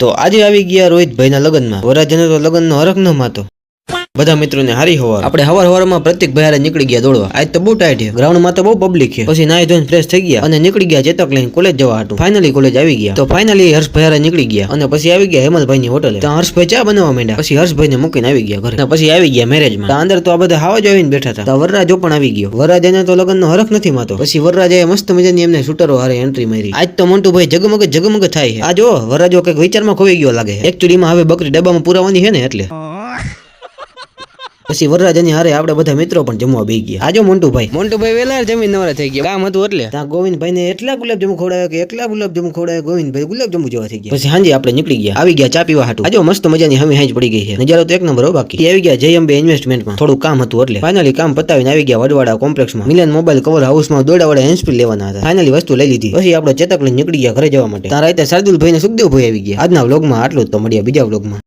તો આજે આવી ગયા રોહિતભાઈના લગ્નમાં. વરરાજાને તો લગ્નનો હરખ ન માતો. બધા મિત્રોને હારી હવાર. આપણે હવારમાં પ્રતિક ભાઈ નીકળી ગયા દોડવા. આજ તો બહુ ટાઈટ છે, ગ્રાઉન્ડમાં તો બહુ પબ્લિક છે. પછી નાઈ ધોઈને ફ્રેશ થઈ ગયા અને નીકળી ગયા ચેતક લઈને કોલેજ જવા હતું. ફાઇનલી કોલેજ આવી ગયા. તો ફાઇનલી હર્ષભાઈ નીકળી ગયા અને પછી આવી ગયા હેમલભાઈની હોટલે. ત્યાં હર્ષભાઈ ચા બનાવવા માંડ્યા. પછી હર્ષભાઈને મૂકીને આવી ગયા ઘરે. પછી આવી ગયા મેરેજમાં. અંદર તો આ બધા હાવા જ આવીને બેઠા હતા. વરરાજો પણ આવી ગયો. વરરાજાને તો લગ્નનો હરખ નથી માતો. પછી વરરાજાએ મસ્ત મજાની એમને શૂટરો હારે એન્ટ્રી મારી. આજ તો મોન્ટુભાઈ જગમગ થાય છે. આ જો વરરાજો કઈક વિચારમાં ખોઈ ગયો લાગે. એકચ્યુઅલીમાં હવે બકરી ડબ્બામાં પુરાવાની છે ને એટલે. પછી વરરાજાની હારે આપણે બધા મિત્રો પણ જમવા બેસી ગયા. આજો મોન્ટુભાઈ વેલા જમીન નવરા થઈ ગયા. કામ હતું એટલે ત્યાં ગોવિંદભાઈ ને એટલા ગુલાબજાંબુ ખવડાવ્યા ગોવિંદભાઈ ગુલાબજાંબુ જેવા થઈ ગયા. પછી હાંજે આપણે નીકળી ગયા. આવી ગયા ચા પીવા હાટુ. આજો મસ્ત મજાની હમી હાંજ પડી ગઈ છે. નજારો તો એક નંબર હો. બાકી આવી ગયા જય અંબે ઇન્વેસ્ટમેન્ટમાં. થોડું કામ હતું એટલે ફાઇનલી કામ પતાવીને આવી ગયા વડવાડા કોમ્પ્લેક્સમાં. મિલન મોબાઈલ કવર હાઉસમાં દોડાવાળા હેન્ડસ્પીલ લેવાના હતા. ફાઇનલી વસ્તુ લઈ લીધી. પછી આપણે ચેતક લઈને નીકળી ગયા ઘરે જવા માટે. ત્યાં રાતે શાર્દુલભાઈ ને સુખદેવભાઈ આવી ગયા. આજના વ્લોગમાં આટલું જ. તો મળ્યા બીજા વ્લોગમાં.